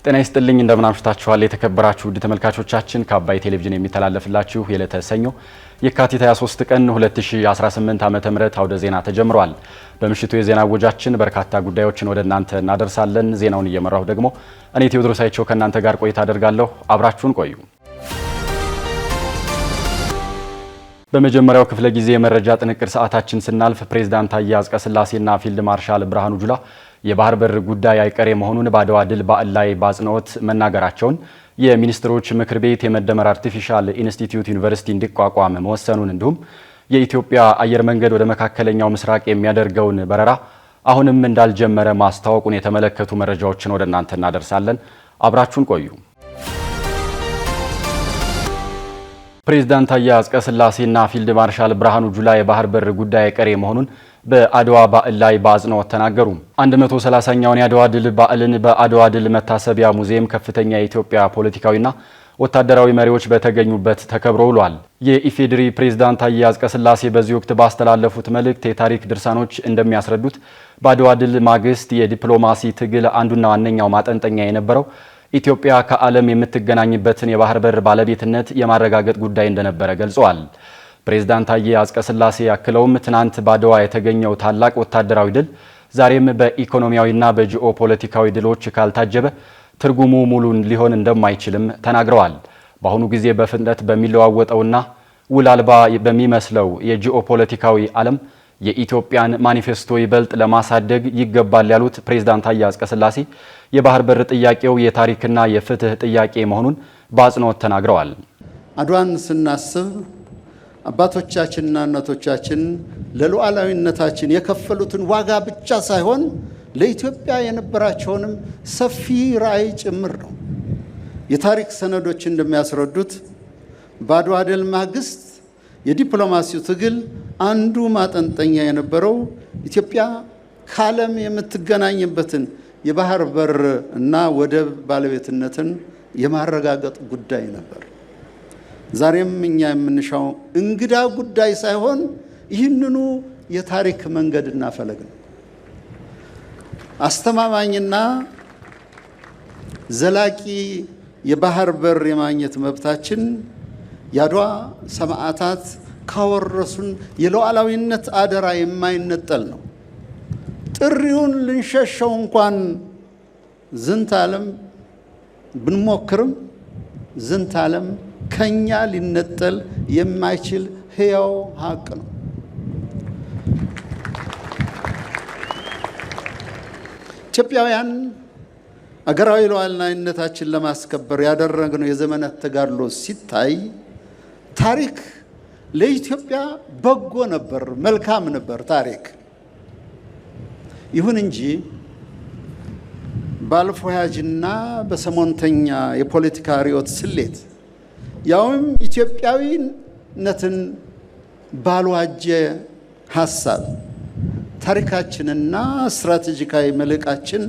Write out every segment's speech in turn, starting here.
ጤና ይስጥልኝ እንደምን አምሽታችኋል የተከበራችሁ ውድ ተመልካቾቻችን ከአባይ ቴሌቪዥን የሚተላለፍላችሁ የዕለተ ሰኞ የካቲት 23 ቀን 2018 ዓ.ም አውደ ዜና ተጀምሯል። በምሽቱ የዜና ወጃችን በርካታ ጉዳዮችን ወደ እናንተ እናደርሳለን። ዜናውን እየመራሁ ደግሞ እኔ ቴዎድሮስ አይቸው ከእናንተ ጋር ቆይታ አደርጋለሁ። አብራችሁን ቆዩ። በመጀመሪያው ክፍለ ጊዜ የመረጃ ጥንቅር ሰዓታችን ስናልፍ ፕሬዝዳንት ታዬ አጽቀሥላሴና ፊልድ ማርሻል ብርሃኑ ጁላ የባህር በር ጉዳይ አይቀሬ መሆኑን በአድዋ ድል በዓል ላይ በአጽንኦት መናገራቸውን፣ የሚኒስትሮች ምክር ቤት የመደመር አርቲፊሻል ኢንስቲትዩት ዩኒቨርሲቲ እንዲቋቋም መወሰኑን፣ እንዲሁም የኢትዮጵያ አየር መንገድ ወደ መካከለኛው ምስራቅ የሚያደርገውን በረራ አሁንም እንዳልጀመረ ማስታወቁን የተመለከቱ መረጃዎችን ወደ እናንተ እናደርሳለን። አብራችሁን ቆዩ። ፕሬዝዳንት ታዬ አጽቀሥላሴና ፊልድ ማርሻል ብርሃኑ ጁላ የባህር በር ጉዳይ አይቀሬ መሆኑን በአድዋ በዓል ላይ በአጽንኦት ተናገሩ። 130ኛውን የአድዋ ድል በዓልን በአድዋ ድል መታሰቢያ ሙዚየም ከፍተኛ የኢትዮጵያ ፖለቲካዊና ወታደራዊ መሪዎች በተገኙበት ተከብሮ ውሏል። የኢፌዴሪ ፕሬዝዳንት ታዬ አጽቀሥላሴ በዚህ ወቅት ባስተላለፉት መልእክት የታሪክ ድርሳኖች እንደሚያስረዱት በአድዋ ድል ማግስት የዲፕሎማሲ ትግል አንዱና ዋነኛው ማጠንጠኛ የነበረው ኢትዮጵያ ከዓለም የምትገናኝበትን የባህር በር ባለቤትነት የማረጋገጥ ጉዳይ እንደነበረ ገልጸዋል። ፕሬዝዳንት ታዬ አጽቀሥላሴ ያክለውም ትናንት በአድዋ የተገኘው ታላቅ ወታደራዊ ድል ዛሬም በኢኮኖሚያዊና በጂኦፖለቲካዊ ድሎች ካልታጀበ ትርጉሙ ሙሉ ሊሆን እንደማይችልም ተናግረዋል። በአሁኑ ጊዜ በፍጥነት በሚለዋወጠውና ውል አልባ በሚመስለው የጂኦፖለቲካዊ ዓለም የኢትዮጵያን ማኒፌስቶ ይበልጥ ለማሳደግ ይገባል ያሉት ፕሬዝዳንት ታዬ አጽቀሥላሴ የባህር በር ጥያቄው የታሪክና የፍትህ ጥያቄ መሆኑን በአጽንኦት ተናግረዋል። አድዋን ስናስብ አባቶቻችንና እናቶቻችን ለሉዓላዊነታችን የከፈሉትን ዋጋ ብቻ ሳይሆን ለኢትዮጵያ የነበራቸውንም ሰፊ ራዕይ ጭምር ነው። የታሪክ ሰነዶች እንደሚያስረዱት በአድዋ ድል ማግስት የዲፕሎማሲው ትግል አንዱ ማጠንጠኛ የነበረው ኢትዮጵያ ከዓለም የምትገናኝበትን የባህር በር እና ወደብ ባለቤትነትን የማረጋገጥ ጉዳይ ነበር። ዛሬም እኛ የምንሻው እንግዳ ጉዳይ ሳይሆን ይህንኑ የታሪክ መንገድና ፈለግ ነው። አስተማማኝና ዘላቂ የባህር በር የማግኘት መብታችን የአድዋ ሰማዕታት ካወረሱን የሉዓላዊነት አደራ የማይነጠል ነው። ጥሪውን ልንሸሸው እንኳን ዝንተ ዓለም ብንሞክርም ዝንተ ዓለም ከኛ ሊነጠል የማይችል ሕያው ሀቅ ነው። ኢትዮጵያውያን አገራዊ ሉዓላዊነታችን ለማስከበር ያደረግነው የዘመናት ተጋድሎ ሲታይ ታሪክ ለኢትዮጵያ በጎ ነበር፣ መልካም ነበር ታሪክ። ይሁን እንጂ ባለፈ ያጅና በሰሞንተኛ የፖለቲካ ርዕዮት ስሌት ያውም ኢትዮጵያዊነትን ባልዋጀ ሐሳብ ታሪካችንና ስትራቴጂካዊ መልሕቃችን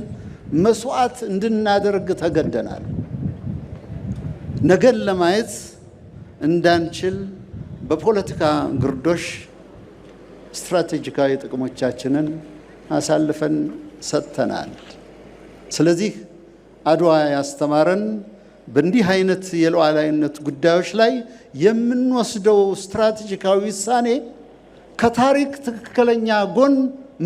መስዋዕት እንድናደርግ ተገደናል። ነገን ለማየት እንዳንችል በፖለቲካ ግርዶሽ ስትራቴጂካዊ ጥቅሞቻችንን አሳልፈን ሰጥተናል። ስለዚህ አድዋ ያስተማረን በእንዲህ አይነት የሉዓላዊነት ጉዳዮች ላይ የምንወስደው ስትራቴጂካዊ ውሳኔ ከታሪክ ትክክለኛ ጎን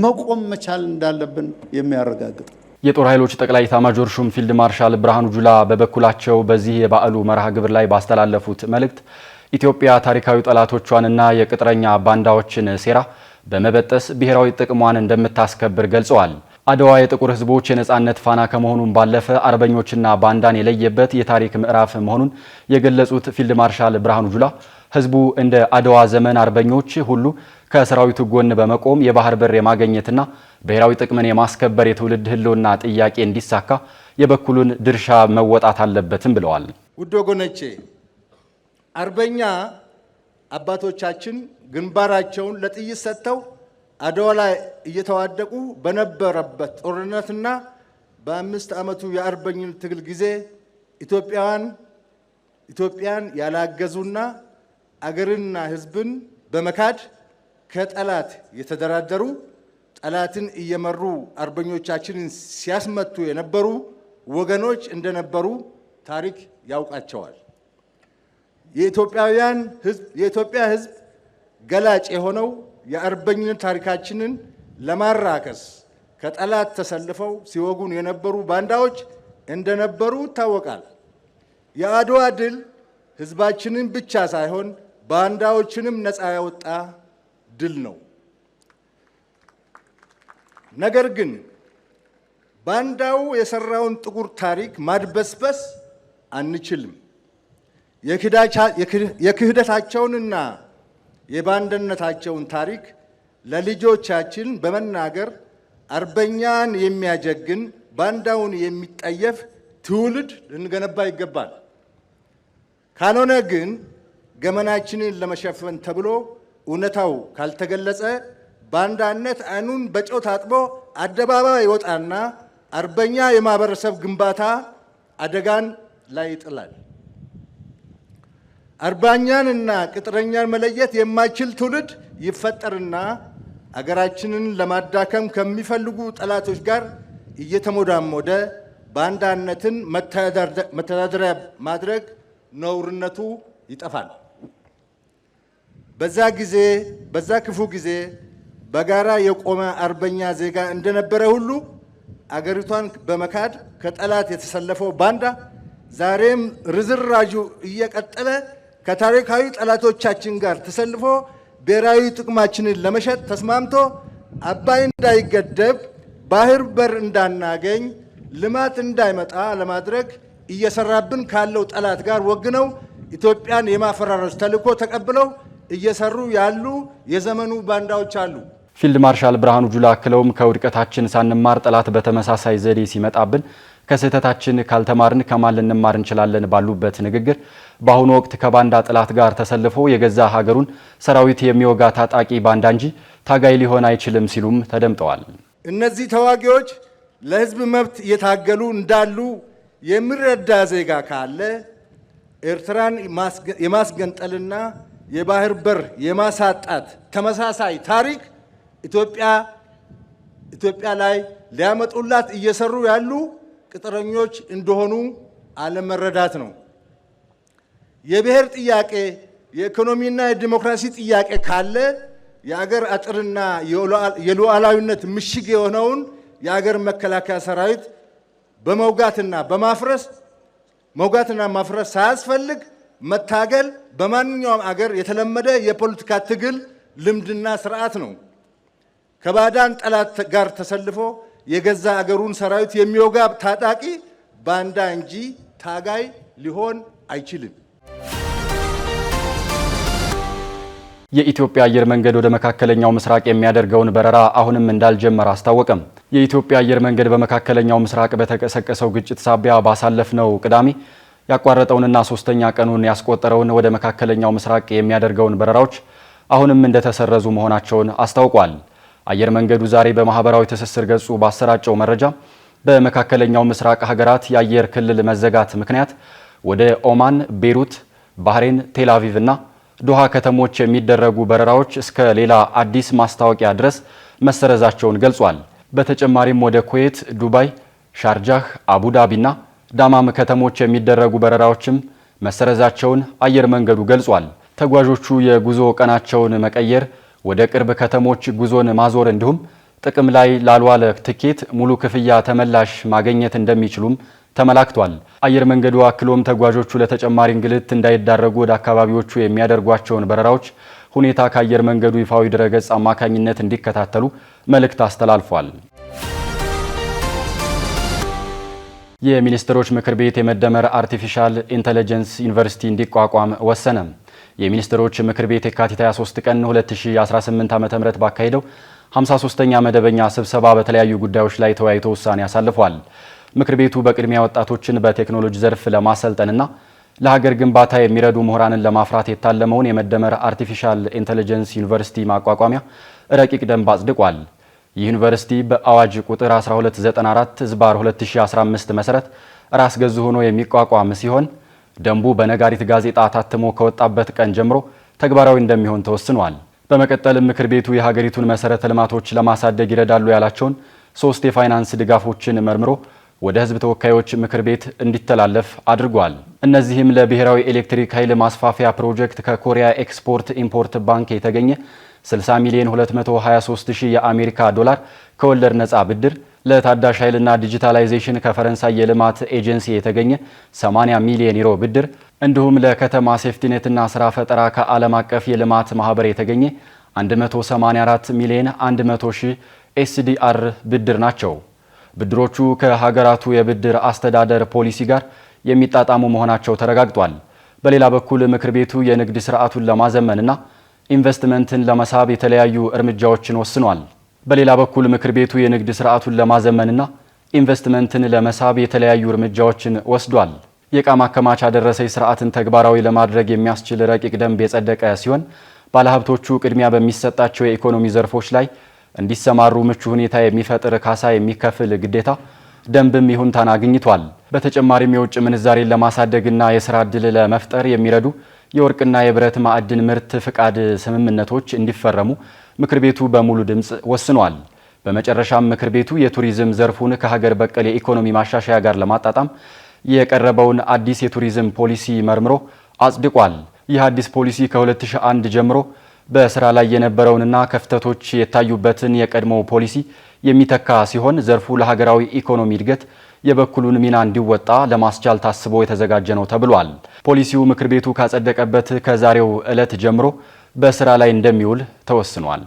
መቆም መቻል እንዳለብን የሚያረጋግጥ። የጦር ኃይሎች ጠቅላይ ኤታማዦር ሹም ፊልድ ማርሻል ብርሃኑ ጁላ በበኩላቸው በዚህ የበዓሉ መርሃ ግብር ላይ ባስተላለፉት መልእክት ኢትዮጵያ ታሪካዊ ጠላቶቿንና የቅጥረኛ ባንዳዎችን ሴራ በመበጠስ ብሔራዊ ጥቅሟን እንደምታስከብር ገልጸዋል። አድዋ የጥቁር ሕዝቦች የነጻነት ፋና ከመሆኑም ባለፈ አርበኞችና ባንዳን የለየበት የታሪክ ምዕራፍ መሆኑን የገለጹት ፊልድ ማርሻል ብርሃኑ ጁላ ሕዝቡ እንደ አድዋ ዘመን አርበኞች ሁሉ ከሰራዊቱ ጎን በመቆም የባህር በር የማግኘትና ብሔራዊ ጥቅምን የማስከበር የትውልድ ህልውና ጥያቄ እንዲሳካ የበኩሉን ድርሻ መወጣት አለበትም ብለዋል። ውድ ወገኖቼ፣ አርበኛ አባቶቻችን ግንባራቸውን ለጥይት ሰጥተው አድዋ ላይ እየተዋደቁ በነበረበት ጦርነትና በ5 ዓመቱ የአርበኝነት ትግል ጊዜ ኢትዮጵያን ያላገዙና አገርና ህዝብን በመካድ ከጠላት የተደራደሩ ጠላትን እየመሩ አርበኞቻችንን ሲያስመቱ የነበሩ ወገኖች እንደነበሩ ታሪክ ያውቃቸዋል። የኢትዮጵያ ሕዝብ ገላጭ የሆነው የአርበኝነት ታሪካችንን ለማራከስ ከጠላት ተሰልፈው ሲወጉን የነበሩ ባንዳዎች እንደነበሩ ይታወቃል። የአድዋ ድል ሕዝባችንን ብቻ ሳይሆን ባንዳዎችንም ነፃ ያወጣ ድል ነው። ነገር ግን ባንዳው የሰራውን ጥቁር ታሪክ ማድበስበስ አንችልም። የክህደታቸውንና የባንዳነታቸውን ታሪክ ለልጆቻችን በመናገር አርበኛን የሚያጀግን ባንዳውን የሚጠየፍ ትውልድ ልንገነባ ይገባል። ካልሆነ ግን ገመናችንን ለመሸፈን ተብሎ እውነታው ካልተገለጸ ባንዳነት ዓይኑን በጨው ታጥቦ አደባባይ ይወጣና አርበኛ የማህበረሰብ ግንባታ አደጋን ላይ ይጥላል። አርበኛንና ቅጥረኛን መለየት የማይችል ትውልድ ይፈጠርና አገራችንን ለማዳከም ከሚፈልጉ ጠላቶች ጋር እየተሞዳሞደ ባንዳነትን መተዳደሪያ ማድረግ ነውርነቱ ይጠፋል። በዛ ክፉ ጊዜ በጋራ የቆመ አርበኛ ዜጋ እንደነበረ ሁሉ አገሪቷን በመካድ ከጠላት የተሰለፈው ባንዳ ዛሬም ርዝራዡ እየቀጠለ ከታሪካዊ ጠላቶቻችን ጋር ተሰልፎ ብሔራዊ ጥቅማችንን ለመሸጥ ተስማምቶ አባይ እንዳይገደብ፣ ባህር በር እንዳናገኝ፣ ልማት እንዳይመጣ ለማድረግ እየሰራብን ካለው ጠላት ጋር ወግነው ኢትዮጵያን የማፈራረስ ተልዕኮ ተቀብለው እየሰሩ ያሉ የዘመኑ ባንዳዎች አሉ። ፊልድ ማርሻል ብርሃኑ ጁላ አክለውም ከውድቀታችን ሳንማር ጠላት በተመሳሳይ ዘዴ ሲመጣብን ከስህተታችን ካልተማርን ከማን ልንማር እንችላለን ባሉበት ንግግር በአሁኑ ወቅት ከባንዳ ጠላት ጋር ተሰልፎ የገዛ ሀገሩን ሰራዊት የሚወጋ ታጣቂ ባንዳ እንጂ ታጋይ ሊሆን አይችልም ሲሉም ተደምጠዋል። እነዚህ ተዋጊዎች ለሕዝብ መብት እየታገሉ እንዳሉ የሚረዳ ዜጋ ካለ ኤርትራን የማስገንጠልና የባህር በር የማሳጣት ተመሳሳይ ታሪክ ኢትዮጵያ ላይ ሊያመጡላት እየሰሩ ያሉ ቅጥረኞች እንደሆኑ አለመረዳት ነው። የብሔር ጥያቄ፣ የኢኮኖሚና የዲሞክራሲ ጥያቄ ካለ የአገር አጥርና የሉዓላዊነት ምሽግ የሆነውን የአገር መከላከያ ሰራዊት መውጋትና ማፍረስ ሳያስፈልግ መታገል በማንኛውም አገር የተለመደ የፖለቲካ ትግል ልምድና ስርዓት ነው። ከባዕዳን ጠላት ጋር ተሰልፎ የገዛ አገሩን ሰራዊት የሚወጋ ታጣቂ ባንዳ እንጂ ታጋይ ሊሆን አይችልም። የኢትዮጵያ አየር መንገድ ወደ መካከለኛው ምስራቅ የሚያደርገውን በረራ አሁንም እንዳልጀመረ አስታወቀም። የኢትዮጵያ አየር መንገድ በመካከለኛው ምስራቅ በተቀሰቀሰው ግጭት ሳቢያ ባሳለፍነው ቅዳሜ ያቋረጠውንና ሶስተኛ ቀኑን ያስቆጠረውን ወደ መካከለኛው ምስራቅ የሚያደርገውን በረራዎች አሁንም እንደተሰረዙ መሆናቸውን አስታውቋል። አየር መንገዱ ዛሬ በማህበራዊ ትስስር ገጹ ባሰራጨው መረጃ በመካከለኛው ምስራቅ ሀገራት የአየር ክልል መዘጋት ምክንያት ወደ ኦማን፣ ቤሩት፣ ባህሬን፣ ቴል አቪቭ እና ዶሃ ከተሞች የሚደረጉ በረራዎች እስከ ሌላ አዲስ ማስታወቂያ ድረስ መሰረዛቸውን ገልጿል። በተጨማሪም ወደ ኩዌት፣ ዱባይ፣ ሻርጃህ፣ አቡዳቢና ዳማም ከተሞች የሚደረጉ በረራዎችም መሰረዛቸውን አየር መንገዱ ገልጿል። ተጓዦቹ የጉዞ ቀናቸውን መቀየር፣ ወደ ቅርብ ከተሞች ጉዞን ማዞር እንዲሁም ጥቅም ላይ ላልዋለ ትኬት ሙሉ ክፍያ ተመላሽ ማግኘት እንደሚችሉም ተመላክቷል። አየር መንገዱ አክሎም ተጓዦቹ ለተጨማሪ እንግልት እንዳይዳረጉ ወደ አካባቢዎቹ የሚያደርጓቸውን በረራዎች ሁኔታ ከአየር መንገዱ ይፋዊ ድረገጽ አማካኝነት እንዲከታተሉ መልእክት አስተላልፏል። የሚኒስትሮች ምክር ቤት የመደመር አርቲፊሻል ኢንተለጀንስ ዩኒቨርሲቲ እንዲቋቋም ወሰነ። የሚኒስትሮች ምክር ቤት የካቲት 23 ቀን 2018 ዓ.ም ባካሄደው 53ኛ መደበኛ ስብሰባ በተለያዩ ጉዳዮች ላይ ተወያይቶ ውሳኔ አሳልፏል። ምክር ቤቱ በቅድሚያ ወጣቶችን በቴክኖሎጂ ዘርፍ ለማሰልጠንና ለሀገር ግንባታ የሚረዱ ምሁራንን ለማፍራት የታለመውን የመደመር አርቲፊሻል ኢንተለጀንስ ዩኒቨርሲቲ ማቋቋሚያ ረቂቅ ደንብ አጽድቋል። ይህ ዩኒቨርሲቲ በአዋጅ ቁጥር 1294/2015 መሰረት ራስ ገዝ ሆኖ የሚቋቋም ሲሆን ደንቡ በነጋሪት ጋዜጣ ታትሞ ከወጣበት ቀን ጀምሮ ተግባራዊ እንደሚሆን ተወስኗል። በመቀጠልም ምክር ቤቱ የሀገሪቱን መሰረተ ልማቶች ለማሳደግ ይረዳሉ ያላቸውን 3 የፋይናንስ ድጋፎችን መርምሮ ወደ ሕዝብ ተወካዮች ምክር ቤት እንዲተላለፍ አድርጓል። እነዚህም ለብሔራዊ ኤሌክትሪክ ኃይል ማስፋፊያ ፕሮጀክት ከኮሪያ ኤክስፖርት ኢምፖርት ባንክ የተገኘ 60 ሚሊዮን 223 ሺህ የአሜሪካ ዶላር ከወለድ ነፃ ብድር፣ ለታዳሽ ኃይልና ዲጂታላይዜሽን ከፈረንሳይ የልማት ኤጀንሲ የተገኘ 80 ሚሊዮን ዩሮ ብድር እንዲሁም ለከተማ ሴፍቲኔትና ስራ ፈጠራ ከዓለም አቀፍ የልማት ማህበር የተገኘ 184 ሚሊዮን 100 ሺህ ኤስዲአር ብድር ናቸው። ብድሮቹ ከሀገራቱ የብድር አስተዳደር ፖሊሲ ጋር የሚጣጣሙ መሆናቸው ተረጋግጧል። በሌላ በኩል ምክር ቤቱ የንግድ ስርዓቱን ለማዘመንና ኢንቨስትመንትን ለመሳብ የተለያዩ እርምጃዎችን ወስኗል። በሌላ በኩል ምክር ቤቱ የንግድ ስርዓቱን ለማዘመንና ኢንቨስትመንትን ለመሳብ የተለያዩ እርምጃዎችን ወስዷል። የዕቃ ማከማቻ ደረሰኝ ስርዓትን ተግባራዊ ለማድረግ የሚያስችል ረቂቅ ደንብ የጸደቀ ሲሆን ባለሀብቶቹ ቅድሚያ በሚሰጣቸው የኢኮኖሚ ዘርፎች ላይ እንዲሰማሩ ምቹ ሁኔታ የሚፈጥር ካሳ የሚከፍል ግዴታ ደንብም ይሁንታን አግኝቷል። በተጨማሪም የውጭ ምንዛሬን ለማሳደግና የስራ ዕድል ለመፍጠር የሚረዱ የወርቅና የብረት ማዕድን ምርት ፍቃድ ስምምነቶች እንዲፈረሙ ምክር ቤቱ በሙሉ ድምፅ ወስኗል። በመጨረሻም ምክር ቤቱ የቱሪዝም ዘርፉን ከሀገር በቀል የኢኮኖሚ ማሻሻያ ጋር ለማጣጣም የቀረበውን አዲስ የቱሪዝም ፖሊሲ መርምሮ አጽድቋል። ይህ አዲስ ፖሊሲ ከ2001 ጀምሮ በስራ ላይ የነበረውንና ክፍተቶች የታዩበትን የቀድሞ ፖሊሲ የሚተካ ሲሆን ዘርፉ ለሀገራዊ ኢኮኖሚ እድገት የበኩሉን ሚና እንዲወጣ ለማስቻል ታስቦ የተዘጋጀ ነው ተብሏል። ፖሊሲው ምክር ቤቱ ካጸደቀበት ከዛሬው ዕለት ጀምሮ በስራ ላይ እንደሚውል ተወስኗል።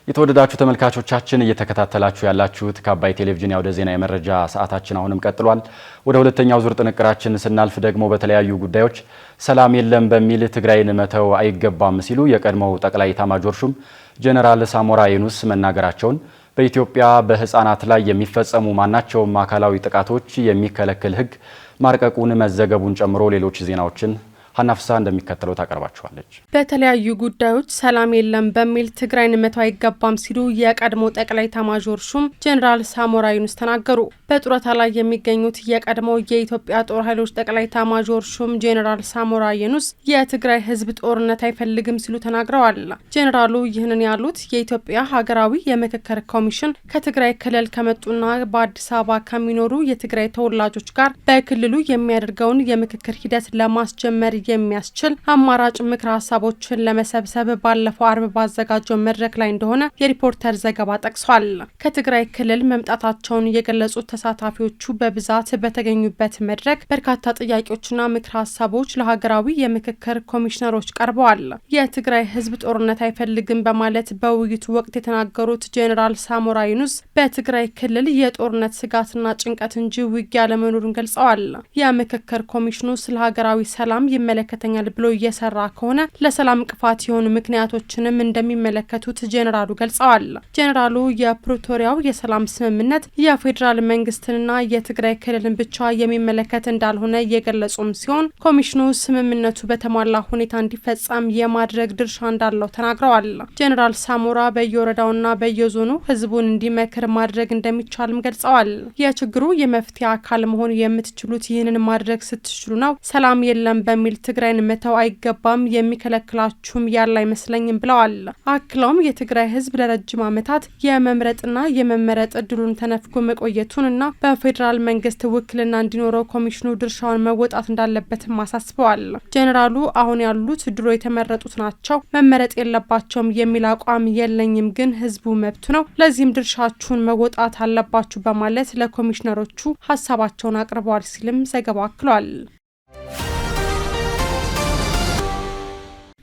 የተወደዳችሁ ተመልካቾቻችን እየተከታተላችሁ ያላችሁት ከአባይ ቴሌቪዥን ያውደ ዜና የመረጃ ሰዓታችን አሁንም ቀጥሏል። ወደ ሁለተኛው ዙር ጥንቅራችን ስናልፍ ደግሞ በተለያዩ ጉዳዮች ሰላም የለም በሚል ትግራይን መተው አይገባም ሲሉ የቀድሞው ጠቅላይ ኤታማዦር ሹም ጄኔራል ሳሞራ የኑስ መናገራቸውን በኢትዮጵያ በህፃናት ላይ የሚፈጸሙ ማናቸውም አካላዊ ጥቃቶች የሚከለክል ሕግ ማርቀቁን መዘገቡን ጨምሮ ሌሎች ዜናዎችን ሀናፍሳ እንደሚከተለው ታቀርባችኋለች። በተለያዩ ጉዳዮች ሰላም የለም በሚል ትግራይን መተው አይገባም ሲሉ የቀድሞ ጠቅላይ ኤታማዦር ሹም ጄኔራል ሳሞራ የኑስ ተናገሩ። በጡረታ ላይ የሚገኙት የቀድሞ የኢትዮጵያ ጦር ኃይሎች ጠቅላይ ኤታማዦር ሹም ጄኔራል ሳሞራ የኑስ የትግራይ ህዝብ ጦርነት አይፈልግም ሲሉ ተናግረዋል። ጄኔራሉ ይህንን ያሉት የኢትዮጵያ ሀገራዊ የምክክር ኮሚሽን ከትግራይ ክልል ከመጡና በአዲስ አበባ ከሚኖሩ የትግራይ ተወላጆች ጋር በክልሉ የሚያደርገውን የምክክር ሂደት ለማስጀመር የሚያስችል አማራጭ ምክር ሀሳቦችን ለመሰብሰብ ባለፈው አርብ ባዘጋጀው መድረክ ላይ እንደሆነ የሪፖርተር ዘገባ ጠቅሷል። ከትግራይ ክልል መምጣታቸውን የገለጹት ተሳታፊዎቹ በብዛት በተገኙበት መድረክ በርካታ ጥያቄዎችና ምክር ሀሳቦች ለሀገራዊ የምክክር ኮሚሽነሮች ቀርበዋል። የትግራይ ህዝብ ጦርነት አይፈልግም በማለት በውይይቱ ወቅት የተናገሩት ጄኔራል ሳሞራ የኑስ በትግራይ ክልል የጦርነት ስጋትና ጭንቀት እንጂ ውጊያ ለመኖሩን ገልጸዋል። የምክክር ኮሚሽኑ ስለ ሀገራዊ ሰላም ይመለከተኛል ብሎ እየሰራ ከሆነ ለሰላም እንቅፋት የሆኑ ምክንያቶችንም እንደሚመለከቱት ጄኔራሉ ገልጸዋል። ጄኔራሉ የፕሪቶሪያው የሰላም ስምምነት የፌዴራል መንግስትንና የትግራይ ክልልን ብቻ የሚመለከት እንዳልሆነ የገለጹም ሲሆን ኮሚሽኑ ስምምነቱ በተሟላ ሁኔታ እንዲፈጸም የማድረግ ድርሻ እንዳለው ተናግረዋል። ጄኔራል ሳሞራ በየወረዳውና በየዞኑ ህዝቡን እንዲመክር ማድረግ እንደሚቻልም ገልጸዋል። የችግሩ የመፍትሄ አካል መሆን የምትችሉት ይህንን ማድረግ ስትችሉ ነው። ሰላም የለም በሚል ትግራይን መተው አይገባም የሚከለክላችሁም ያለ አይመስለኝም ብለዋል። አክለውም የትግራይ ህዝብ ለረጅም ዓመታት የመምረጥና የመመረጥ እድሉን ተነፍጎ መቆየቱንና በፌዴራል መንግስት ውክልና እንዲኖረው ኮሚሽኑ ድርሻውን መወጣት እንዳለበትም አሳስበዋል። ጄኔራሉ አሁን ያሉት ድሮ የተመረጡት ናቸው፣ መመረጥ የለባቸውም የሚል አቋም የለኝም፣ ግን ህዝቡ መብቱ ነው፣ ለዚህም ድርሻችሁን መወጣት አለባችሁ በማለት ለኮሚሽነሮቹ ሀሳባቸውን አቅርበዋል ሲልም ዘገባው አክሏል።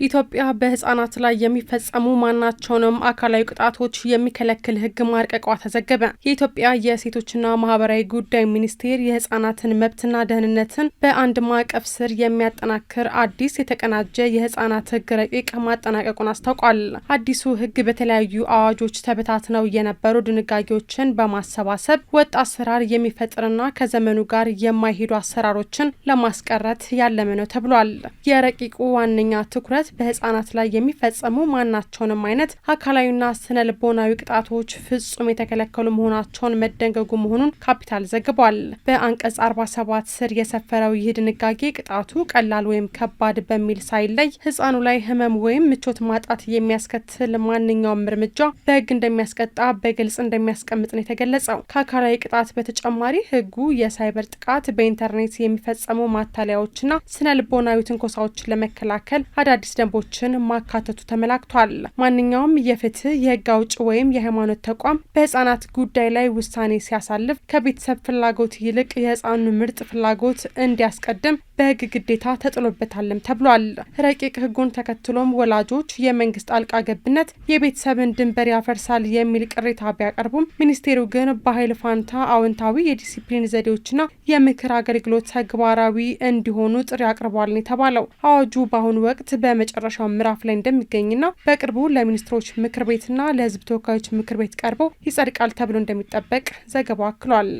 ኢትዮጵያ በህፃናት ላይ የሚፈጸሙ ማናቸውንም አካላዊ ቅጣቶች የሚከለክል ህግ ማርቀቋ ተዘገበ። የኢትዮጵያ የሴቶችና ማህበራዊ ጉዳይ ሚኒስቴር የህፃናትን መብትና ደህንነትን በአንድ ማዕቀፍ ስር የሚያጠናክር አዲስ የተቀናጀ የህፃናት ህግ ረቂቅ ማጠናቀቁን አስታውቋል። አዲሱ ህግ በተለያዩ አዋጆች ተበታትነው የነበሩ ድንጋጌዎችን በማሰባሰብ ወጥ አሰራር የሚፈጥርና ከዘመኑ ጋር የማይሄዱ አሰራሮችን ለማስቀረት ያለመ ነው ተብሏል። የረቂቁ ዋነኛ ትኩረት በህፃናት ላይ የሚፈጸሙ ማናቸውንም አይነት አካላዊና ስነ ልቦናዊ ቅጣቶች ፍጹም የተከለከሉ መሆናቸውን መደንገጉ መሆኑን ካፒታል ዘግቧል። በአንቀጽ 47 ስር የሰፈረው ይህ ድንጋጌ ቅጣቱ ቀላል ወይም ከባድ በሚል ሳይለይ ህፃኑ ላይ ህመም ወይም ምቾት ማጣት የሚያስከትል ማንኛውም እርምጃ በህግ እንደሚያስቀጣ በግልጽ እንደሚያስቀምጥ ነው የተገለጸው። ከአካላዊ ቅጣት በተጨማሪ ህጉ የሳይበር ጥቃት፣ በኢንተርኔት የሚፈጸሙ ማታለያዎችና ስነ ልቦናዊ ትንኮሳዎችን ለመከላከል አዳዲስ ደንቦችን ማካተቱ ተመላክቷል። ማንኛውም የፍትህ፣ የህግ አውጭ ወይም የሃይማኖት ተቋም በህፃናት ጉዳይ ላይ ውሳኔ ሲያሳልፍ ከቤተሰብ ፍላጎት ይልቅ የህፃኑን ምርጥ ፍላጎት እንዲያስቀድም በህግ ግዴታ ተጥሎበታልም ተብሏል። ረቂቅ ህጉን ተከትሎም ወላጆች የመንግስት ጣልቃ ገብነት የቤተሰብን ድንበር ያፈርሳል የሚል ቅሬታ ቢያቀርቡም ሚኒስቴሩ ግን በኃይል ፋንታ አዎንታዊ የዲሲፕሊን ዘዴዎችና የምክር አገልግሎት ተግባራዊ እንዲሆኑ ጥሪ አቅርቧል የተባለው አዋጁ በአሁኑ ወቅት በመጨረሻው ምዕራፍ ላይ እንደሚገኝና በቅርቡ ለሚኒስትሮች ምክር ቤትና ለህዝብ ተወካዮች ምክር ቤት ቀርቦ ይጸድቃል ተብሎ እንደሚጠበቅ ዘገባው አክሏል።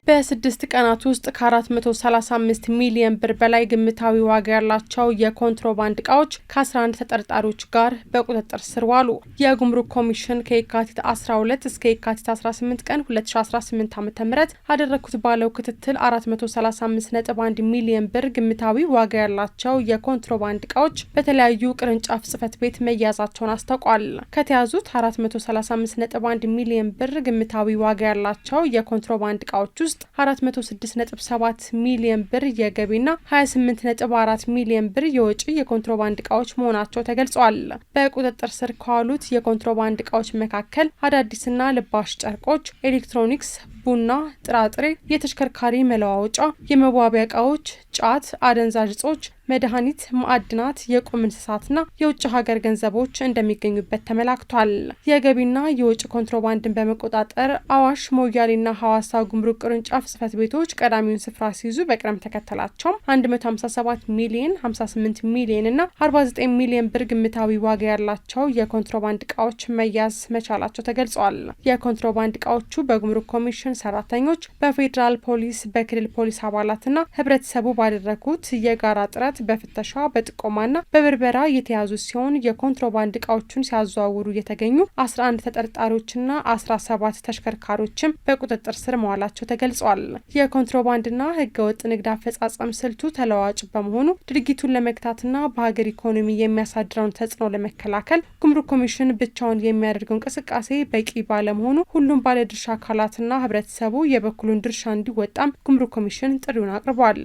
በ6 ቀናት ውስጥ ከ435 ሚሊዮን ብር በላይ ግምታዊ ዋጋ ያላቸው የኮንትሮባንድ እቃዎች ከ11 ተጠርጣሪዎች ጋር በቁጥጥር ስር ዋሉ። የጉምሩክ ኮሚሽን ከየካቲት 12 እስከ የካቲት 18 ቀን 2018 ዓ.ም አደረኩት ባለው ክትትል 435.1 ሚሊዮን ብር ግምታዊ ዋጋ ያላቸው የኮንትሮባንድ እቃዎች በተለያዩ ቅርንጫፍ ጽህፈት ቤት መያዛቸውን አስታውቋል። ከተያዙት 435.1 ሚሊዮን ብር ግምታዊ ዋጋ ያላቸው የኮንትሮባንድ እቃዎች ውስጥ 406.7 ሚሊዮን ብር የገቢና 28.4 ሚሊዮን ብር የወጪ የኮንትሮባንድ እቃዎች መሆናቸው ተገልጿል። በቁጥጥር ስር ከዋሉት የኮንትሮባንድ እቃዎች መካከል አዳዲስና ልባሽ ጨርቆች፣ ኤሌክትሮኒክስ፣ ቡና፣ ጥራጥሬ፣ የተሽከርካሪ መለዋወጫ፣ የመዋቢያ እቃዎች፣ ጫት፣ አደንዛዥ እጾች፣ መድኃኒት፣ ማዕድናት፣ የቁም እንስሳትና የውጭ ሀገር ገንዘቦች እንደሚገኙበት ተመላክቷል። የገቢና የውጭ ኮንትሮባንድን በመቆጣጠር አዋሽ፣ ሞያሌና ሐዋሳ ጉምሩክ ቅርንጫፍ ጽህፈት ቤቶች ቀዳሚውን ስፍራ ሲይዙ በቅደም ተከተላቸው 157 ሚሊዮን፣ 58 ሚሊዮን እና 49 ሚሊዮን ብር ግምታዊ ዋጋ ያላቸው የኮንትሮባንድ እቃዎች መያዝ መቻላቸው ተገልጿል። የኮንትሮባንድ እቃዎቹ በጉምሩክ ኮሚሽን ሰራተኞች፣ በፌዴራል ፖሊስ፣ በክልል ፖሊስ አባላትና ህብረተሰቡ ባደረጉት የጋራ ጥረት በፍተሻ በጥቆማና በብርበራ የተያዙ ሲሆን የኮንትሮባንድ እቃዎቹን ሲያዘዋውሩ የተገኙ 11 ተጠርጣሪዎችና 17 ተሽከርካሪዎችም በቁጥጥር ስር መዋላቸው ተገልጿል። የኮንትሮባንድና ህገወጥ ንግድ አፈጻጸም ስልቱ ተለዋጭ በመሆኑ ድርጊቱን ለመግታትና በሀገር ኢኮኖሚ የሚያሳድረውን ተጽዕኖ ለመከላከል ጉምሩክ ኮሚሽን ብቻውን የሚያደርገው እንቅስቃሴ በቂ ባለመሆኑ ሁሉም ባለድርሻ አካላትና ህብረተሰቡ የበኩሉን ድርሻ እንዲወጣም ጉምሩክ ኮሚሽን ጥሪውን አቅርቧል።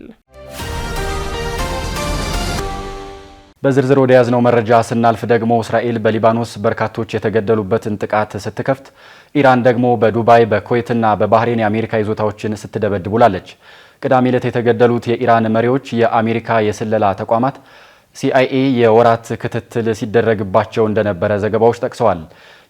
በዝርዝር ወደ ያዝነው መረጃ ስናልፍ ደግሞ እስራኤል በሊባኖስ በርካቶች የተገደሉበትን ጥቃት ስትከፍት፣ ኢራን ደግሞ በዱባይ በኩዌትና በባህሬን የአሜሪካ ይዞታዎችን ስትደበድብ ውላለች። ቅዳሜ ዕለት የተገደሉት የኢራን መሪዎች የአሜሪካ የስለላ ተቋማት CIA የወራት ክትትል ሲደረግባቸው እንደነበረ ዘገባዎች ጠቅሰዋል።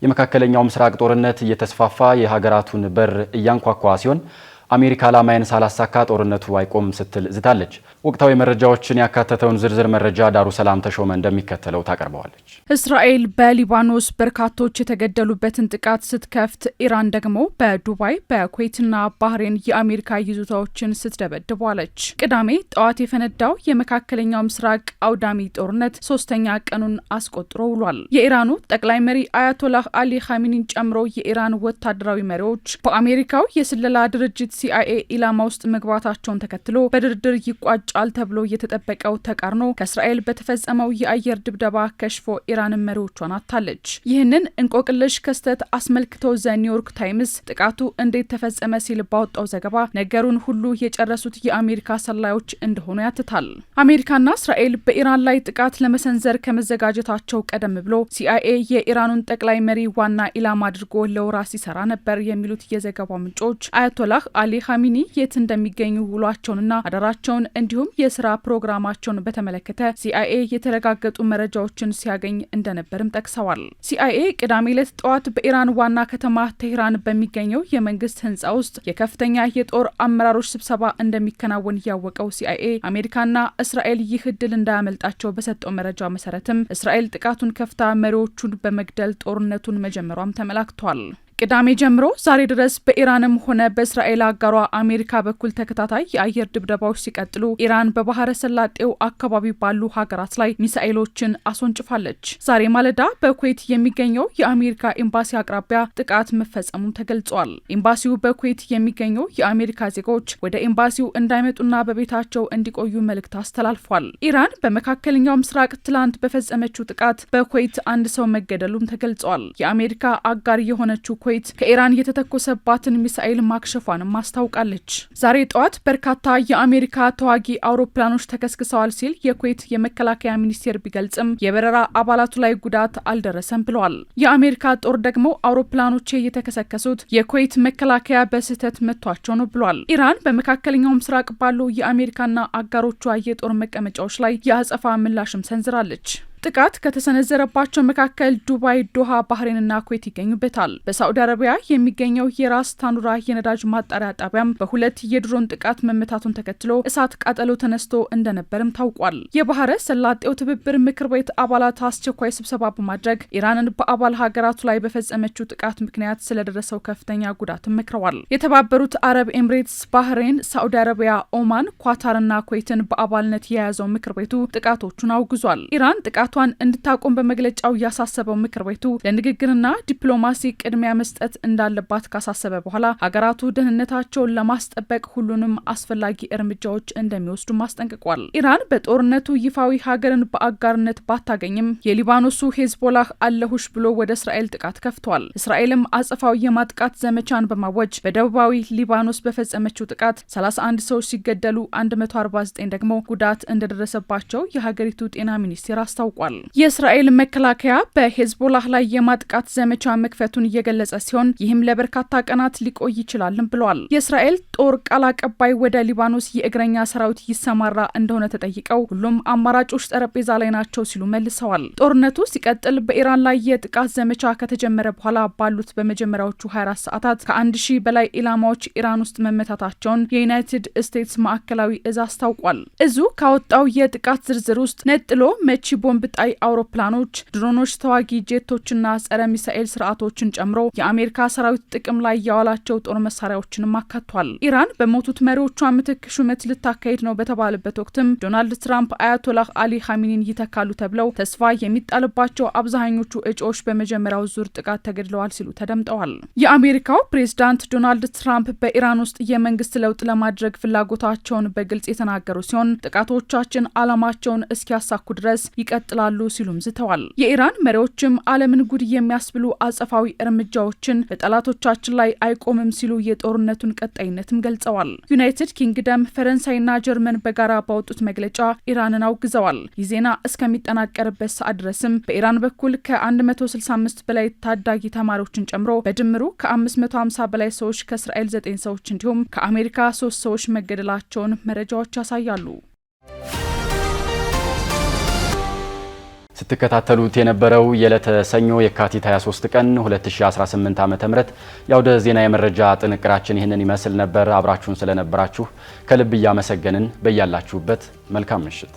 የመካከለኛው ምስራቅ ጦርነት እየተስፋፋ የሀገራቱን በር እያንኳኳ ሲሆን አሜሪካ ዓላማዬን ሳላሳካ ጦርነቱ አይቆም ስትል ዝታለች። ወቅታዊ መረጃዎችን ያካተተውን ዝርዝር መረጃ ዳሩ ሰላም ተሾመ እንደሚከተለው ታቀርበዋለች። እስራኤል በሊባኖስ በርካቶች የተገደሉበትን ጥቃት ስትከፍት፣ ኢራን ደግሞ በዱባይ በኩዌትና ባህሬን የአሜሪካ ይዞታዎችን ስትደበድቧለች። ቅዳሜ ጠዋት የፈነዳው የመካከለኛው ምስራቅ አውዳሚ ጦርነት 3ኛ ቀኑን አስቆጥሮ ውሏል። የኢራኑ ጠቅላይ መሪ አያቶላህ አሊ ኻሜኒን ጨምሮ የኢራን ወታደራዊ መሪዎች በአሜሪካው የስለላ ድርጅት CIA ኢላማ ውስጥ መግባታቸውን ተከትሎ በድርድር ይቋጫል ተብሎ የተጠበቀው ተቃርኖ ከእስራኤል በተፈጸመው የአየር ድብደባ ከሽፎ ኢራን መሪዎቿን አታለች። ይህንን እንቆቅልሽ ክስተት አስመልክቶ ዘ ኒውዮርክ ታይምስ ጥቃቱ እንዴት ተፈጸመ ሲል ባወጣው ዘገባ ነገሩን ሁሉ የጨረሱት የአሜሪካ ሰላዮች እንደሆኑ ያትታል። አሜሪካና እስራኤል በኢራን ላይ ጥቃት ለመሰንዘር ከመዘጋጀታቸው ቀደም ብሎ CIA የኢራኑን ጠቅላይ መሪ ዋና ኢላማ አድርጎ ለወራት ሲሰራ ነበር የሚሉት የዘገባው ምንጮች አያቶላህ አሊ ኻሜኒ የት እንደሚገኙ ውሏቸውንና አዳራቸውን እንዲሁም የስራ ፕሮግራማቸውን በተመለከተ CIA የተረጋገጡ መረጃዎችን ሲያገኝ እንደነበርም ጠቅሰዋል። CIA ቅዳሜ ዕለት ጠዋት በኢራን ዋና ከተማ ቴህራን በሚገኘው የመንግስት ህንጻ ውስጥ የከፍተኛ የጦር አመራሮች ስብሰባ እንደሚከናወን ያወቀው CIA አሜሪካና እስራኤል ይህ እድል እንዳያመልጣቸው በሰጠው መረጃ መሰረትም እስራኤል ጥቃቱን ከፍታ መሪዎቹን በመግደል ጦርነቱን መጀመሯም ተመላክቷል። ቅዳሜ ጀምሮ ዛሬ ድረስ በኢራንም ሆነ በእስራኤል አጋሯ አሜሪካ በኩል ተከታታይ የአየር ድብደባዎች ሲቀጥሉ ኢራን በባህረ ሰላጤው አካባቢ ባሉ ሀገራት ላይ ሚሳኤሎችን አስወንጭፋለች። ዛሬ ማለዳ በኩዌት የሚገኘው የአሜሪካ ኤምባሲ አቅራቢያ ጥቃት መፈጸሙን ተገልጿል። ኤምባሲው በኩዌት የሚገኙ የአሜሪካ ዜጎች ወደ ኤምባሲው እንዳይመጡና በቤታቸው እንዲቆዩ መልእክት አስተላልፏል። ኢራን በመካከለኛው ምስራቅ ትላንት በፈጸመችው ጥቃት በኩዌት አንድ ሰው መገደሉም ተገልጿል። የአሜሪካ አጋር የሆነችው ኩዌት ከኢራን የተተኮሰባትን ሚሳኤል ማክሸፏንም አስታውቃለች። ዛሬ ጠዋት በርካታ የአሜሪካ ተዋጊ አውሮፕላኖች ተከስክሰዋል ሲል የኩዌት የመከላከያ ሚኒስቴር ቢገልጽም የበረራ አባላቱ ላይ ጉዳት አልደረሰም ብለዋል። የአሜሪካ ጦር ደግሞ አውሮፕላኖቼ የተከሰከሱት የኩዌት መከላከያ በስህተት መቷቸው ነው ብሏል። ኢራን በመካከለኛው ምስራቅ ባሉ የአሜሪካና አጋሮቿ የጦር መቀመጫዎች ላይ የአጸፋ ምላሽም ሰንዝራለች። ጥቃት ከተሰነዘረባቸው መካከል ዱባይ፣ ዶሃ፣ ባህሬንና ኩዌት ይገኙበታል። በሳዑዲ አረቢያ የሚገኘው የራስ ታኑራ የነዳጅ ማጣሪያ ጣቢያም በሁለት የድሮን ጥቃት መመታቱን ተከትሎ እሳት ቃጠሎ ተነስቶ እንደነበርም ታውቋል። የባህረ ሰላጤው ትብብር ምክር ቤት አባላት አስቸኳይ ስብሰባ በማድረግ ኢራንን በአባል ሀገራቱ ላይ በፈጸመችው ጥቃት ምክንያት ስለደረሰው ከፍተኛ ጉዳትም መክረዋል። የተባበሩት አረብ ኤምሬትስ፣ ባህሬን፣ ሳዑዲ አረቢያ፣ ኦማን፣ ኳታርና ኩዌትን በአባልነት የያዘው ምክር ቤቱ ጥቃቶቹን አውግዟል። ኢራን ጥቃት እንድታቆም በመግለጫው ያሳሰበው ምክር ቤቱ ለንግግርና ዲፕሎማሲ ቅድሚያ መስጠት እንዳለባት ካሳሰበ በኋላ ሀገራቱ ደህንነታቸውን ለማስጠበቅ ሁሉንም አስፈላጊ እርምጃዎች እንደሚወስዱ አስጠንቅቋል። ኢራን በጦርነቱ ይፋዊ ሀገርን በአጋርነት ባታገኝም የሊባኖሱ ሄዝቦላህ አለሁሽ ብሎ ወደ እስራኤል ጥቃት ከፍቷል። እስራኤልም አጸፋዊ የማጥቃት ዘመቻን በማወጅ በደቡባዊ ሊባኖስ በፈጸመችው ጥቃት 31 ሰዎች ሲገደሉ 149 ደግሞ ጉዳት እንደደረሰባቸው የሀገሪቱ ጤና ሚኒስቴር አስታውቋል። የእስራኤል መከላከያ በሄዝቦላህ ላይ የማጥቃት ዘመቻ መክፈቱን እየገለጸ ሲሆን ይህም ለበርካታ ቀናት ሊቆይ ይችላልም ብሏል። የእስራኤል ጦር ቃል አቀባይ ወደ ሊባኖስ የእግረኛ ሰራዊት ይሰማራ እንደሆነ ተጠይቀው ሁሉም አማራጮች ጠረጴዛ ላይ ናቸው ሲሉ መልሰዋል። ጦርነቱ ሲቀጥል በኢራን ላይ የጥቃት ዘመቻ ከተጀመረ በኋላ ባሉት በመጀመሪያዎቹ 24 ሰዓታት ከ1000 በላይ ኢላማዎች ኢራን ውስጥ መመታታቸውን የዩናይትድ ስቴትስ ማዕከላዊ እዝ አስታውቋል። እዙ ካወጣው የጥቃት ዝርዝር ውስጥ ነጥሎ መቺ ቦምብ ጣይ አውሮፕላኖች፣ ድሮኖች፣ ተዋጊ ጄቶችና ጸረ ሚሳኤል ስርዓቶችን ጨምሮ የአሜሪካ ሰራዊት ጥቅም ላይ ያዋላቸው ጦር መሳሪያዎችንም አካቷል። ኢራን በሞቱት መሪዎቿ ምትክ ሹመት ልታካሄድ ነው በተባለበት ወቅትም ዶናልድ ትራምፕ አያቶላህ አሊ ኻሜኒን ይተካሉ ተብለው ተስፋ የሚጣልባቸው አብዛኞቹ እጩዎች በመጀመሪያው ዙር ጥቃት ተገድለዋል ሲሉ ተደምጠዋል። የአሜሪካው ፕሬዝዳንት ዶናልድ ትራምፕ በኢራን ውስጥ የመንግስት ለውጥ ለማድረግ ፍላጎታቸውን በግልጽ የተናገሩ ሲሆን ጥቃቶቻችን ዓላማቸውን እስኪያሳኩ ድረስ ይቀጥላሉ ሲሉም ዝተዋል። የኢራን መሪዎችም ዓለምን ጉድ የሚያስብሉ አጸፋዊ እርምጃዎችን በጠላቶቻችን ላይ አይቆምም ሲሉ የጦርነቱን ቀጣይነትም ገልጸዋል። ዩናይትድ ኪንግደም፣ ፈረንሳይና ጀርመን በጋራ ባወጡት መግለጫ ኢራንን አውግዘዋል። ይህ ዜና እስከሚጠናቀርበት ሰዓት ድረስም በኢራን በኩል ከ165 በላይ ታዳጊ ተማሪዎችን ጨምሮ በድምሩ ከ550 በላይ ሰዎች፣ ከእስራኤል 9 ሰዎች እንዲሁም ከአሜሪካ 3 ሰዎች መገደላቸውን መረጃዎች ያሳያሉ። ስትከታተሉት የነበረው የዕለተ ሰኞ የካቲት 23 ቀን 2018 ዓ.ም የአውደ ዜና የመረጃ ጥንቅራችን ይህንን ይመስል ነበር። አብራችሁን ስለነበራችሁ ከልብ እያመሰገንን በያላችሁበት መልካም ምሽት